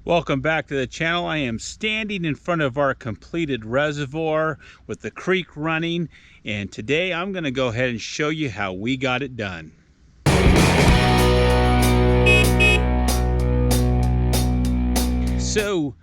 Welcome back to the channel. I am standing in front of our completed reservoir with the creek running, and today I'm going to go ahead and show you how we got it done. So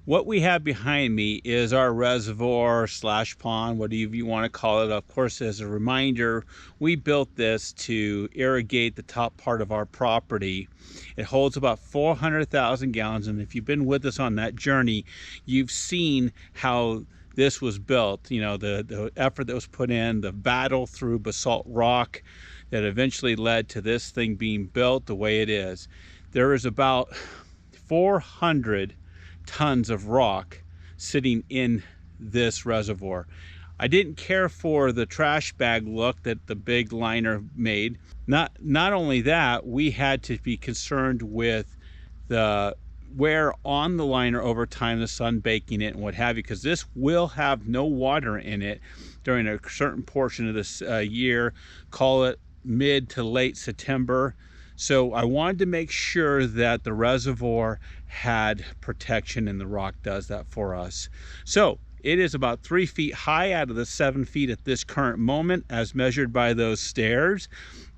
what we have behind me is our reservoir slash pond, whatever you want to call it. Of course, as a reminder, we built this to irrigate the top part of our property. It holds about 400,000 gallons, and if you've been with us on that journey, you've seen how this was built. You know, the effort that was put in, the battle through basalt rock that eventually led to this thing being built the way it is. There is about 400 tons of rock sitting in this reservoir. I didn't care for the trash bag look that the big liner made. Not only that, we had to be concerned with the wear on the liner over time, the sun baking it and what have you, because this will have no water in it during a certain portion of this year, call it mid to late September. So I wanted to make sure that the reservoir had protection, and the rock does that for us. So it is about 3 feet high out of the 7 feet at this current moment, as measured by those stairs.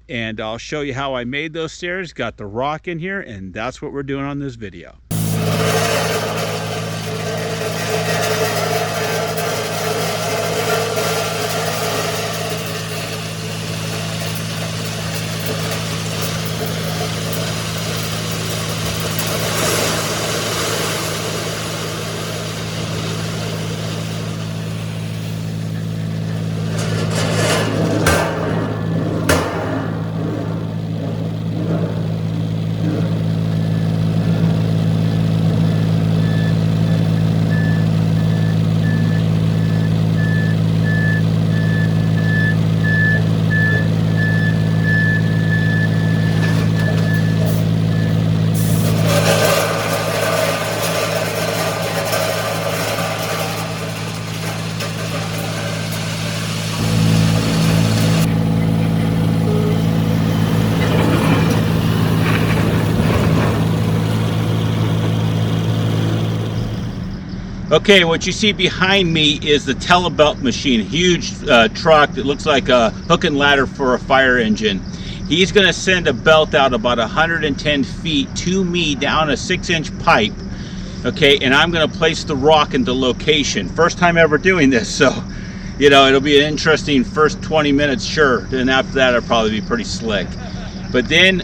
And I'll show you how I made those stairs, got the rock in here, and that's what we're doing on this video. Okay, what you see behind me is the telebelt machine, huge truck that looks like a hook and ladder for a fire engine. He's going to send a belt out about 110 feet to me down a 6-inch pipe. Okay, and I'm going to place the rock into location. First time ever doing this, so you know, it'll be an interesting first 20 minutes, sure. Then after that, it'll probably be pretty slick. But then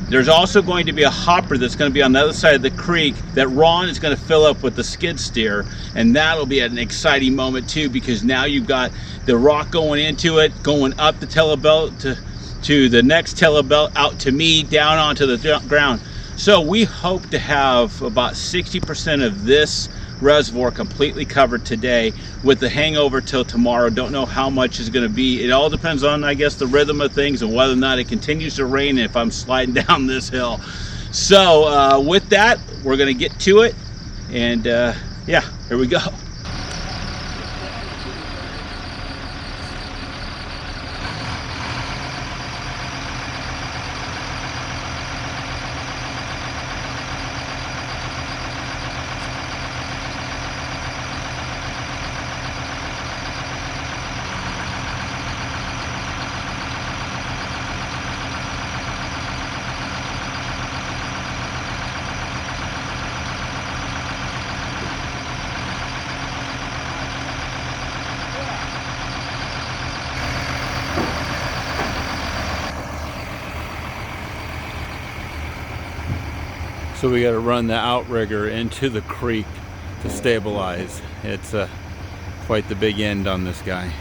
there's also going to be a hopper that's going to be on the other side of the creek that Ron is going to fill up with the skid steer, and that'll be an exciting moment too, because now you've got the rock going into it, going up the telebelt to the next telebelt, out to me, down onto the ground. So we hope to have about 60% of this reservoir completely covered today, with the hangover till tomorrow. Don't know how much is going to be. It all depends on, I guess, the rhythm of things and whether or not it continues to rain and if I'm sliding down this hill. So with that, we're going to get to it, and yeah, here we go. So we got to run the outrigger into the creek to stabilize. It's quite the big end on this guy.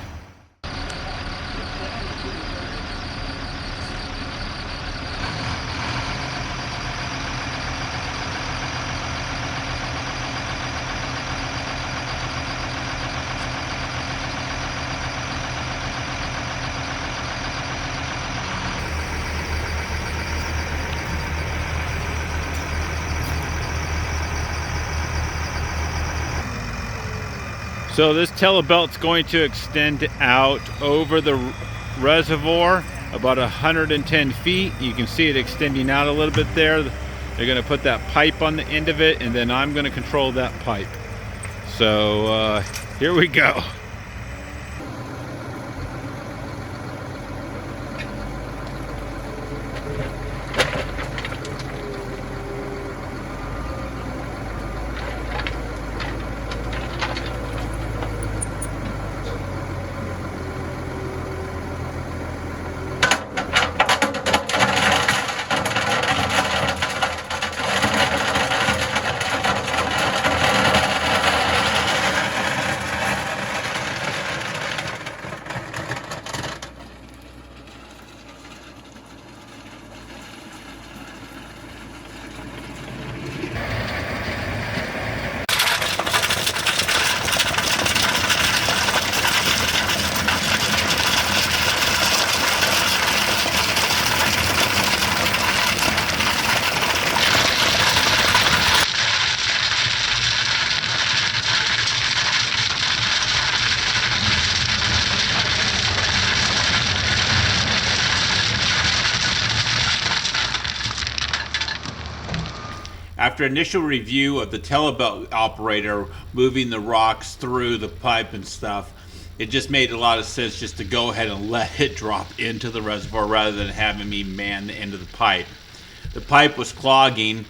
So this telebelt's going to extend out over the reservoir about 110 feet. You can see it extending out a little bit there. They're going to put that pipe on the end of it, and then I'm going to control that pipe. So here we go. After initial review of the telebelt operator moving the rocks through the pipe and stuff, it just made a lot of sense just to go ahead and let it drop into the reservoir rather than having me man the end of the pipe. The pipe was clogging,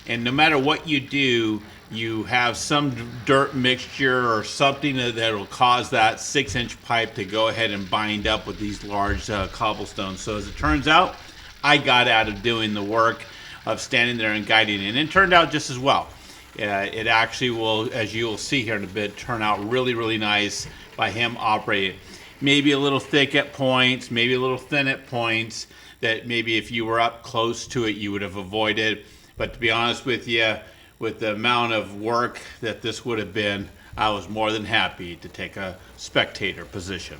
and no matter what you do, you have some dirt mixture or something that will cause that 6-inch pipe to go ahead and bind up with these large cobblestones. So as it turns out, I got out of doing the work of standing there and guiding it, and it turned out just as well. It actually will, as you will see here in a bit, turn out really, really nice by him operating. Maybe a little thick at points, maybe a little thin at points, that maybe if you were up close to it you would have avoided. But to be honest with you, with the amount of work that this would have been, I was more than happy to take a spectator position.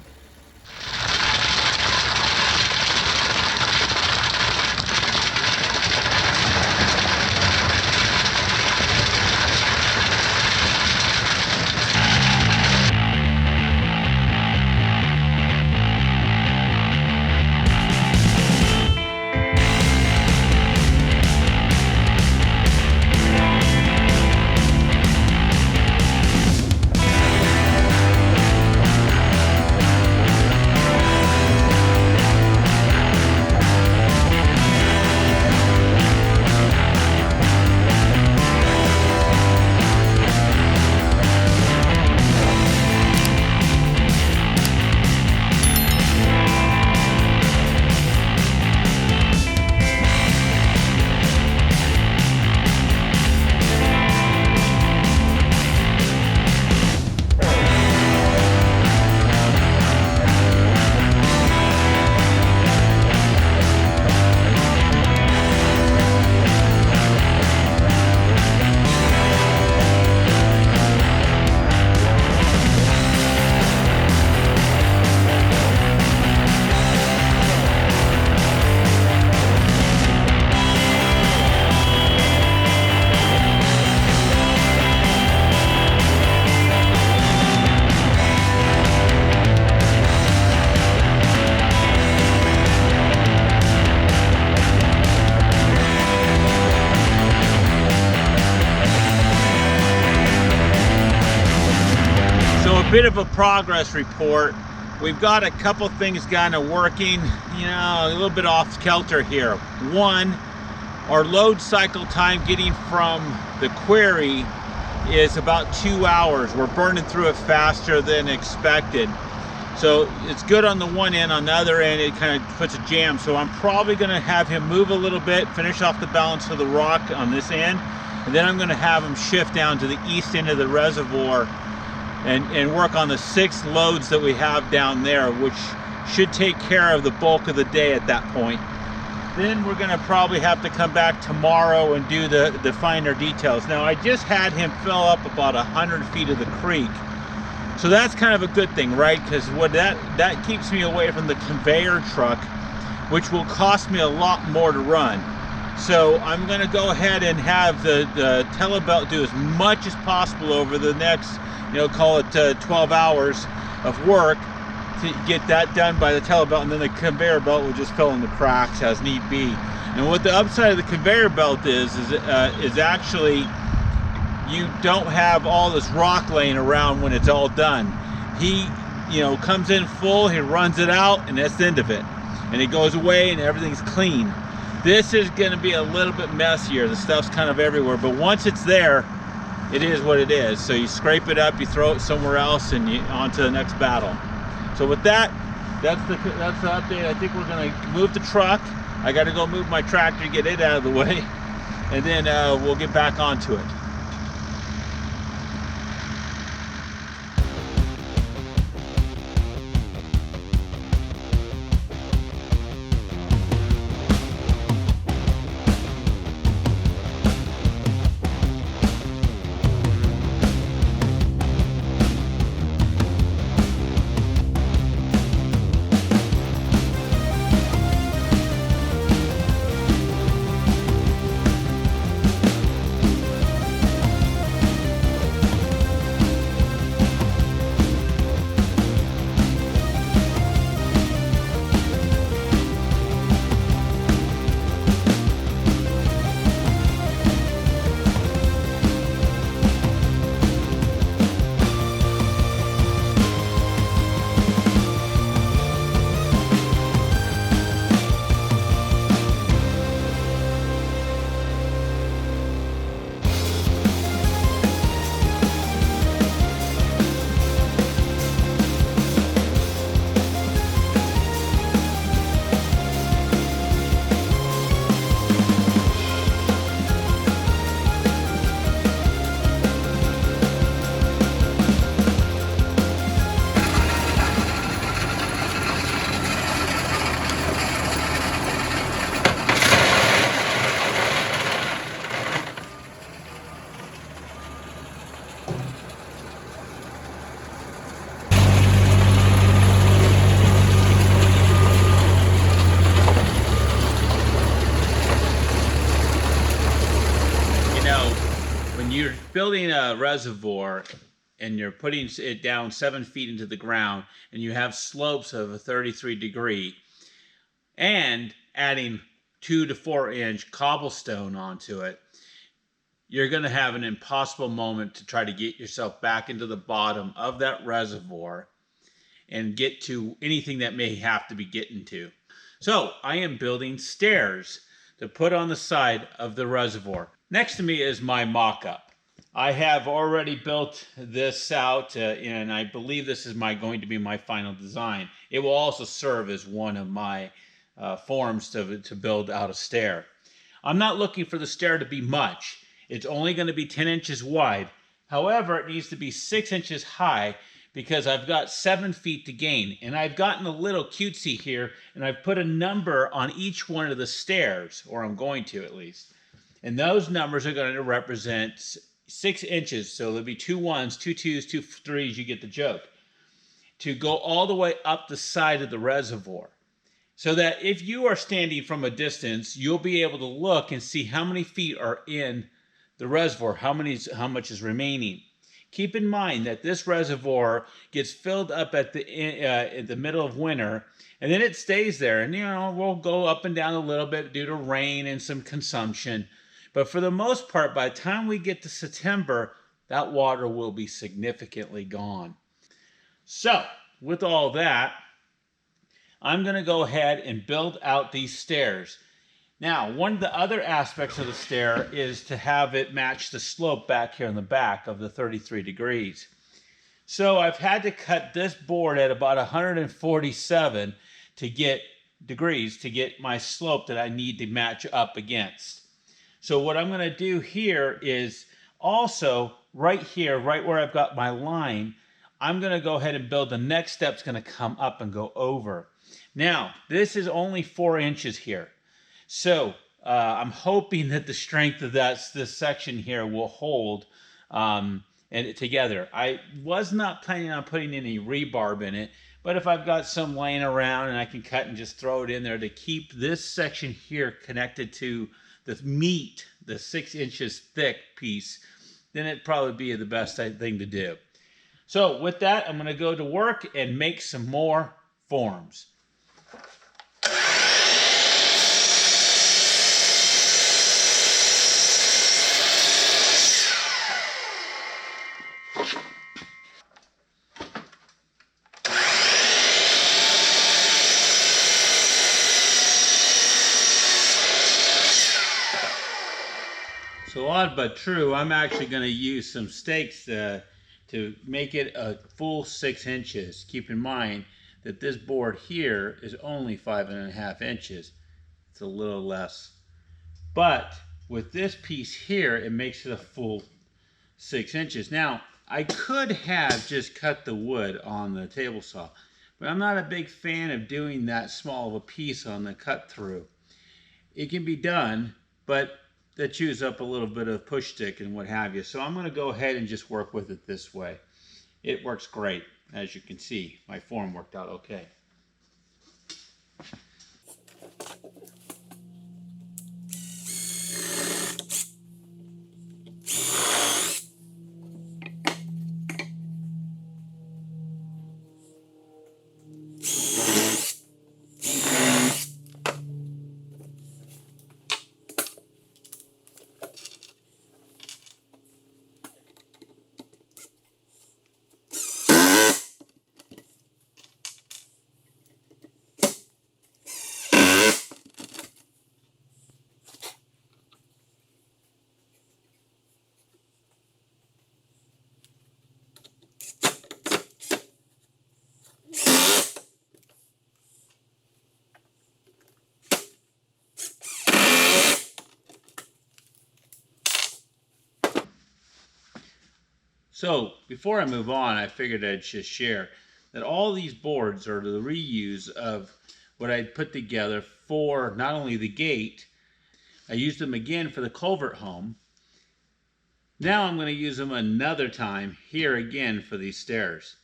Bit of a progress report. We've got a couple things kind of working, a little bit off kilter here. One, our load cycle time getting from the quarry is about 2 hours. We're burning through it faster than expected. So it's good on the one end, on the other end it kind of puts a jam. So I'm probably going to have him move a little bit, finish off the balance of the rock on this end, and then I'm going to have him shift down to the east end of the reservoir and work on the 6 loads that we have down there, which should take care of the bulk of the day at that point. Then we're going to probably have to come back tomorrow and do the finer details. Now I just had him fill up about 100 feet of the creek, so that's kind of a good thing, right? Because what that keeps me away from the conveyor truck, which will cost me a lot more to run. So I'm going to go ahead and have the telebelt do as much as possible over the next, call it 12 hours of work, to get that done by the telebelt, and then the conveyor belt will just fill in the cracks as need be. And what the upside of the conveyor belt is actually you don't have all this rock laying around when it's all done. He, comes in full, he runs it out, and that's the end of it. And it goes away and everything's clean. This is going to be a little bit messier. The stuff's kind of everywhere, but once it's there, it is what it is. So you scrape it up, you throw it somewhere else, and on to the next battle. So with that, that's the update. I think we're going to move the truck. I got to go move my tractor, get it out of the way, and then we'll get back onto it. You're building a reservoir and you're putting it down 7 feet into the ground, and you have slopes of a 33-degree, and adding 2 to 4 inch cobblestone onto it, you're going to have an impossible moment to try to get yourself back into the bottom of that reservoir and get to anything that may have to be getting to. So I am building stairs to put on the side of the reservoir. Next to me is my mock-up. I have already built this out, and I believe this is going to be my final design. It will also serve as one of my forms to build out a stair. I'm not looking for the stair to be much. It's only going to be 10 inches wide. However, it needs to be 6 inches high because I've got 7 feet to gain. And I've gotten a little cutesy here, and I've put a number on each one of the stairs, or I'm going to at least. And those numbers are going to represent 6 inches. So there'll be 2 1s, 2 2s, 2 3s, you get the joke, to go all the way up the side of the reservoir. So that if you are standing from a distance, you'll be able to look and see how many feet are in the reservoir, how much is remaining. Keep in mind that this reservoir gets filled up at the middle of winter, and then it stays there. And we'll go up and down a little bit due to rain and some consumption. But for the most part, by the time we get to September, that water will be significantly gone. So, with all that, I'm going to go ahead and build out these stairs. Now, one of the other aspects of the stair is to have it match the slope back here in the back of the 33 degrees. So I've had to cut this board at about 147 degrees to get my slope that I need to match up against. So what I'm going to do here is also right here, right where I've got my line, I'm going to go ahead and build the next step's going to come up and go over. Now, this is only 4 inches here. So I'm hoping that the strength of this section here will hold together. I was not planning on putting any rebarb in it, but if I've got some laying around and I can cut and just throw it in there to keep this section here connected to the meat, the 6 inches thick piece, then it'd probably be the best thing to do. So with that, I'm going to go to work and make some more forms. So odd but true, I'm actually going to use some stakes to make it a full 6 inches. Keep in mind that this board here is only 5.5 inches. It's a little less. But with this piece here, it makes it a full 6 inches. Now, I could have just cut the wood on the table saw, but I'm not a big fan of doing that small of a piece on the cut through. It can be done, but that chews up a little bit of push stick and what have you. So I'm going to go ahead and just work with it this way. It works great. As you can see, my form worked out okay. So before I move on, I figured I'd just share that all these boards are the reuse of what I'd put together for not only the gate, I used them again for the culvert home. Now I'm going to use them another time here again for these stairs.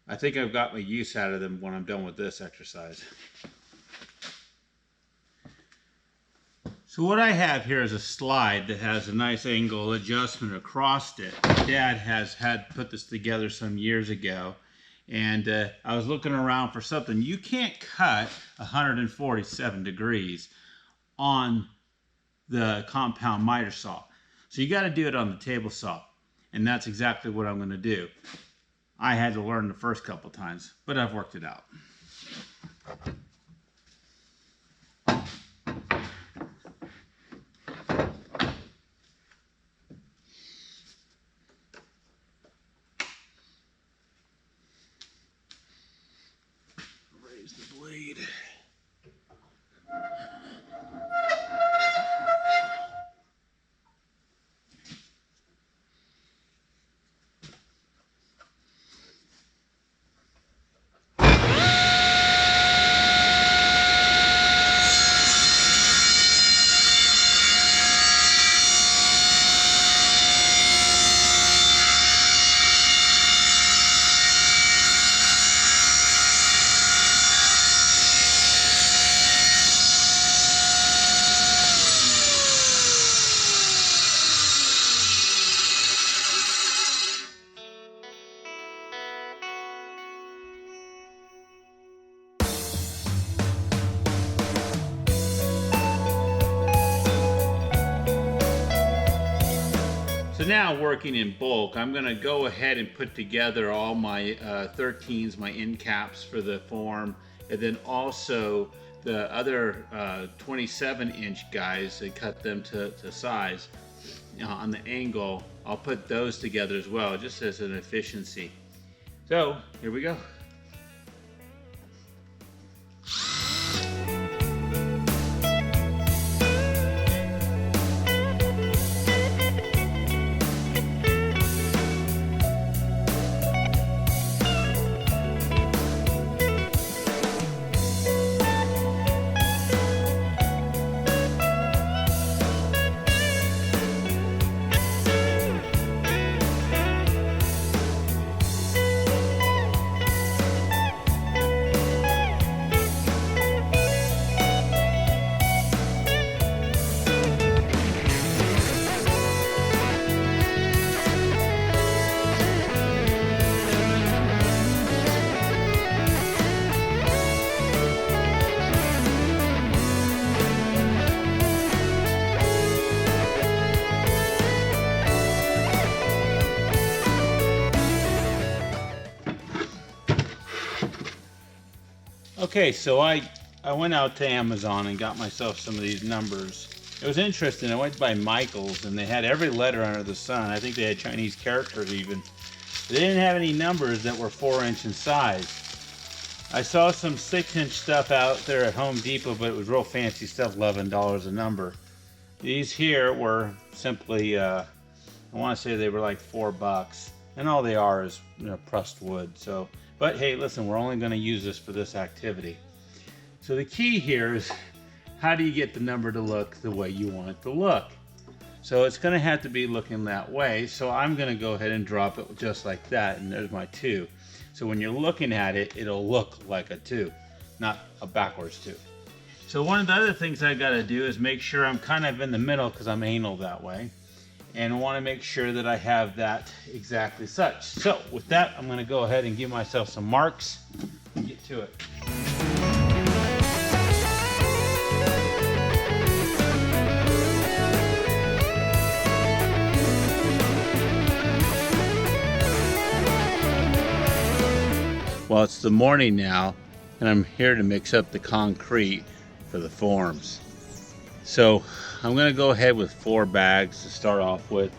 I think I've got my use out of them when I'm done with this exercise. So what I have here is a slide that has a nice angle adjustment across it. Dad had put this together some years ago, and I was looking around for something. You can't cut 147 degrees on the compound miter saw. So you got to do it on the table saw, and that's exactly what I'm going to do. I had to learn the first couple times, but I've worked it out. Raise the blade. So now working in bulk, I'm going to go ahead and put together all my 13s, my end caps for the form, and then also the other 27-inch guys and cut them to size on the angle. I'll put those together as well, just as an efficiency. So here we go. Okay, so I went out to Amazon and got myself some of these numbers. It was interesting. I went by Michael's and they had every letter under the sun. I think they had Chinese characters even. They didn't have any numbers that were 4-inch in size. I saw some 6-inch stuff out there at Home Depot, but it was real fancy stuff, $11 a number. These here were simply, I want to say they were like $4, and all they are is, you know, pressed wood. So, but hey, listen, we're only going to use this for this activity. So the key here is, how do you get the number to look the way you want it to look? So it's going to have to be looking that way. So I'm going to go ahead and drop it just like that, and there's my 2. So when you're looking at it, it'll look like a 2, not a backwards 2. So one of the other things I got to do is make sure I'm kind of in the middle, because I'm anal that way, and I want to make sure that I have that exactly such. So with that, I'm going to go ahead and give myself some marks and get to it. Well, it's the morning now, and I'm here to mix up the concrete for the forms. So I'm going to go ahead with 4 bags to start off with.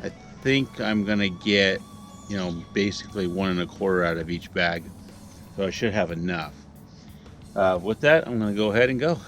I think I'm going to get, you know, basically 1 1/4 out of each bag. So I should have enough. With that, I'm going to go ahead and go.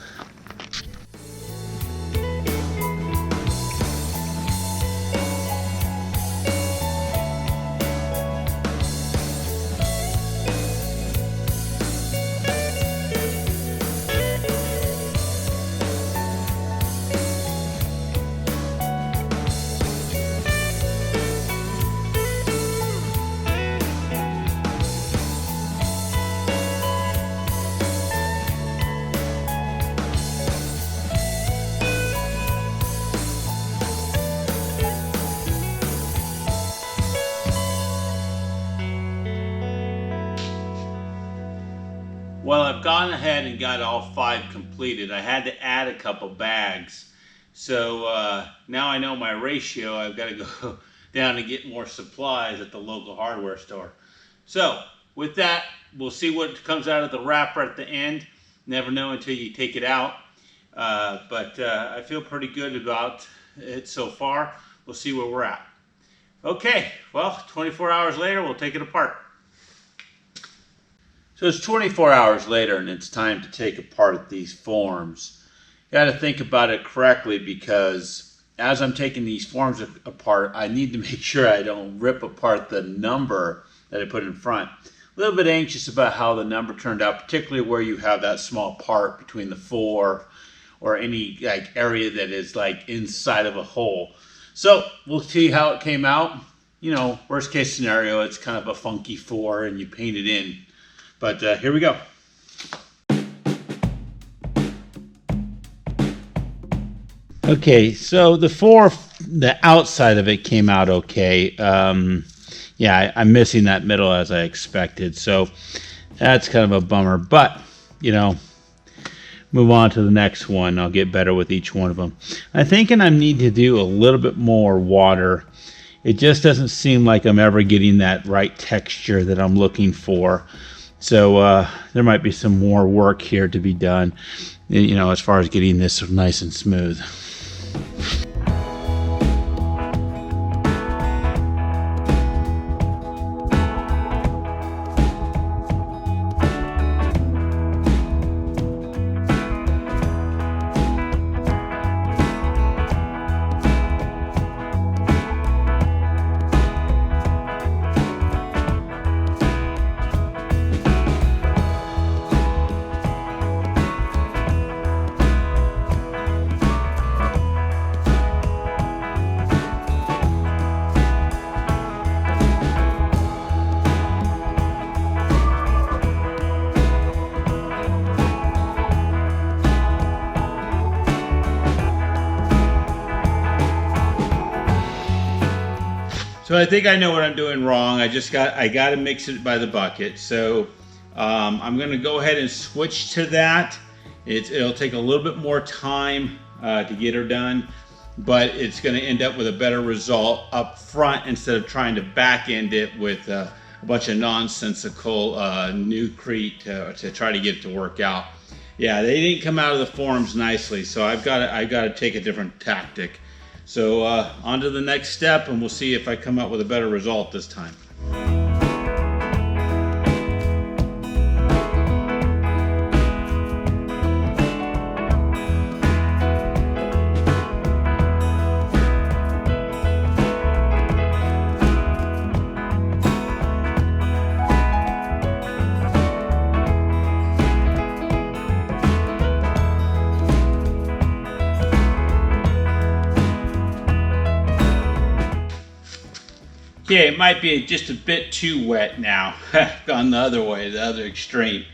Well, I've gone ahead and got all 5 completed. I had to add a couple bags. So now I know my ratio. I've got to go down and get more supplies at the local hardware store. So with that, we'll see what comes out of the wrapper at the end. Never know until you take it out. But I feel pretty good about it so far. We'll see where we're at. Okay, well, 24 hours later, we'll take it apart. So it's 24 hours later, and it's time to take apart these forms. You got to think about it correctly, because as I'm taking these forms apart, I need to make sure I don't rip apart the number that I put in front. A little bit anxious about how the number turned out, particularly where you have that small part between the 4 or any like area that is like inside of a hole. So we'll see how it came out. You know, worst case scenario, it's kind of a funky 4 and you paint it in. But here we go. Okay, so the outside of it came out okay. Yeah, I'm missing that middle as I expected, so that's kind of a bummer. But, you know, move on to the next one. I'll get better with each one of them. I'm thinking I need to do a little bit more water. It just doesn't seem like I'm ever getting that right texture that I'm looking for. So there might be some more work here to be done, you know, as far as getting this nice and smooth. So I think I know what I'm doing wrong. I got to mix it by the bucket. So I'm going to go ahead and switch to that. It'll take a little bit more time to get her done, but it's going to end up with a better result up front instead of trying to back end it with a bunch of nonsensical nucrete to try to get it to work out. Yeah, they didn't come out of the forms nicely, so I've got to take a different tactic. So on to the next step, and we'll see if I come up with a better result this time. Okay, it might be just a bit too wet now. Gone the other way, the other extreme.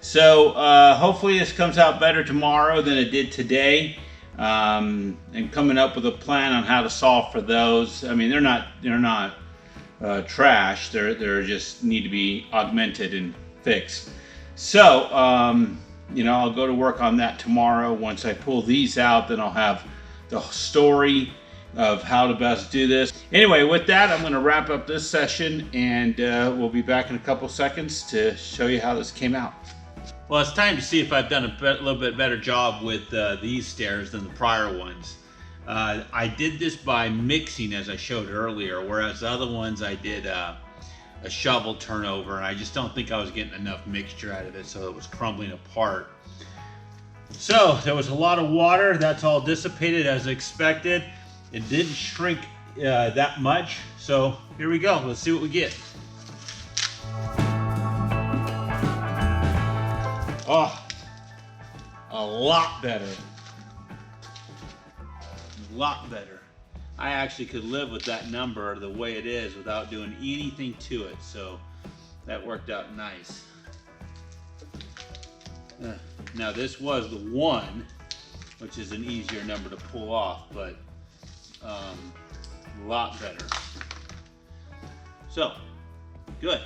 So hopefully this comes out better tomorrow than it did today. And coming up with a plan on how to solve for those. I mean, they're not trash. They're just need to be augmented and fixed. So you know, I'll go to work on that tomorrow. Once I pull these out, then I'll have the story of how to best do this. Anyway, with that, I'm going to wrap up this session, and we'll be back in a couple seconds to show you how this came out. Well, it's time to see if I've done a little bit better job with these stairs than the prior ones. I did this by mixing, as I showed earlier, whereas the other ones I did a shovel turnover, and I just don't think I was getting enough mixture out of it, so it was crumbling apart. So there was a lot of water. That's all dissipated as expected. It didn't shrink that much, so here we go. Let's see what we get. Oh, a lot better. A lot better. I actually could live with that number the way it is without doing anything to it, so that worked out nice. Now this was the 1, which is an easier number to pull off, but a lot better. So, good.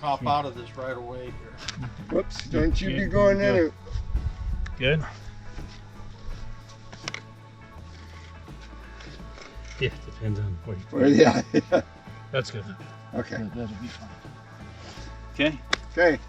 Hop out of this right away here. Whoops, don't you be going in it. Good? Yeah, depends on where you Well, yeah. That's good. Okay. That'll be fine. Okay. Okay.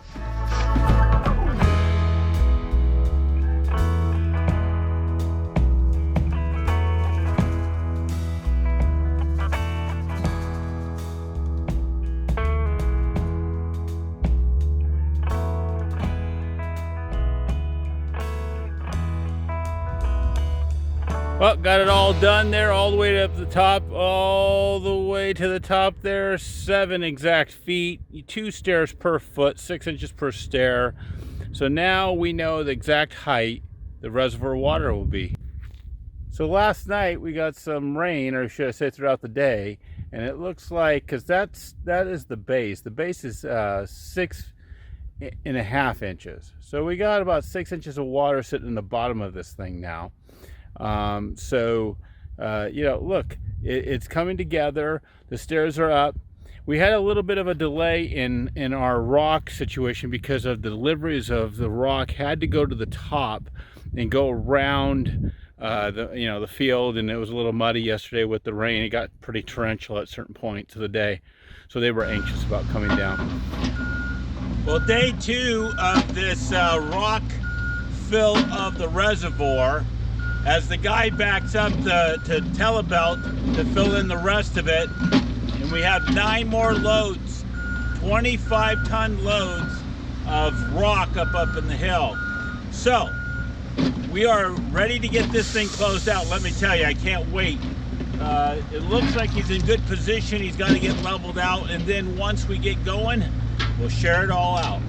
Well, got it all done there, all the way up the top, all the way to the top there. 7 exact feet, 2 stairs per foot, 6 inches per stair. So now we know the exact height the reservoir water will be. So last night we got some rain, or should I say throughout the day, and it looks like, because that is the base. The base is 6.5 inches. So we got about 6 inches of water sitting in the bottom of this thing now. You know, look, it's coming together. The stairs are up. We had a little bit of a delay in our rock situation because of the deliveries of the rock had to go to the top and go around the field, and it was a little muddy yesterday with the rain. It got pretty torrential at certain points of the day, so they were anxious about coming down. Well, day 2 of this rock fill of the reservoir, as the guy backs up to telebelt to fill in the rest of it, and we have 9 more loads, 25-ton loads of rock up in the hill. So we are ready to get this thing closed out. Let me tell you, I can't wait. It looks like he's in good position. He's got to get leveled out, and then once we get going, we'll share it all out.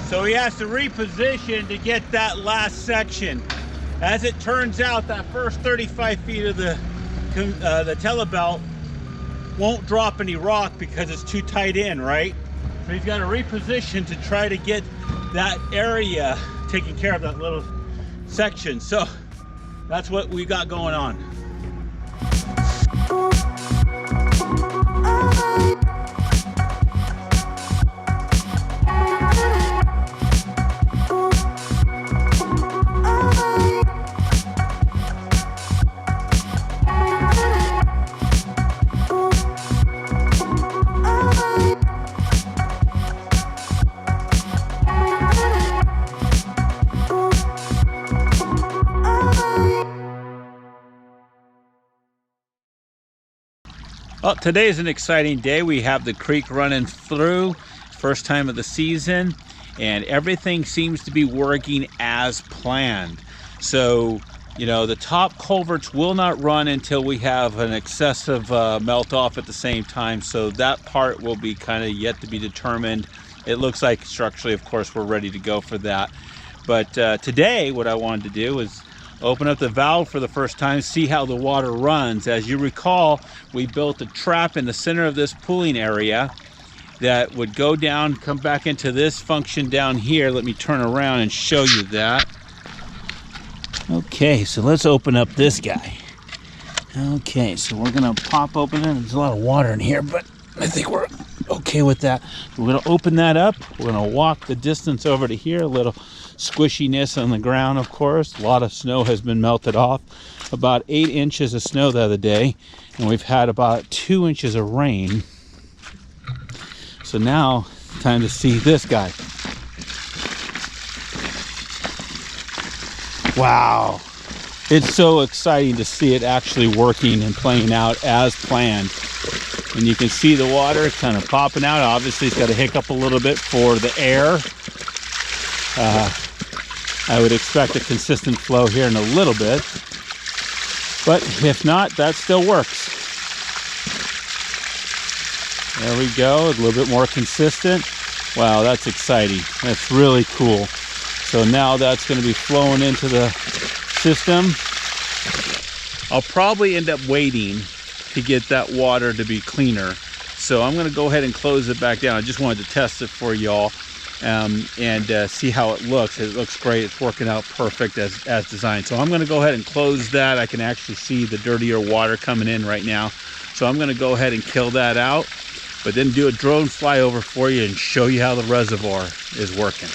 So he has to reposition to get that last section. As it turns out, that first 35 feet of the telebelt won't drop any rock because it's too tight in, right? So he's got to reposition to try to get that area taking care of, that little section. So that's what we got going on. Well, today is an exciting day. We have the creek running through, first time of the season, and everything seems to be working as planned. So, you know, the top culverts will not run until we have an excessive melt off at the same time. So that part will be kind of yet to be determined. It looks like structurally, of course, we're ready to go for that. But today, what I wanted to do is open up the valve for the first time, see how the water runs. As you recall, we built a trap in the center of this pooling area that would go down, come back into this function down here. Let me turn around and show you that. Okay, so let's open up this guy. Okay, so we're gonna pop open it. There's a lot of water in here, but I think we're okay with that. We're gonna open that up. We're gonna walk the distance over to here. A little squishiness on the ground, of course. A lot of snow has been melted off. About 8 inches of snow the other day, and we've had about 2 inches of rain. So now, time to see this guy. Wow, it's so exciting to see it actually working and playing out as planned. And you can see the water kind of popping out. Obviously it's got to hiccup a little bit for the air. I would expect a consistent flow here in a little bit, but if not, that still works. There we go, a little bit more consistent. Wow, that's exciting. That's really cool. So now that's going to be flowing into the system. I'll probably end up waiting to get that water to be cleaner. So I'm going to go ahead and close it back down. I just wanted to test it for y'all and see how it looks. It looks great. It's working out perfect as designed. So I'm going to go ahead and close that. I can actually see the dirtier water coming in right now. So I'm going to go ahead and kill that out, but then do a drone flyover for you and show you how the reservoir is working.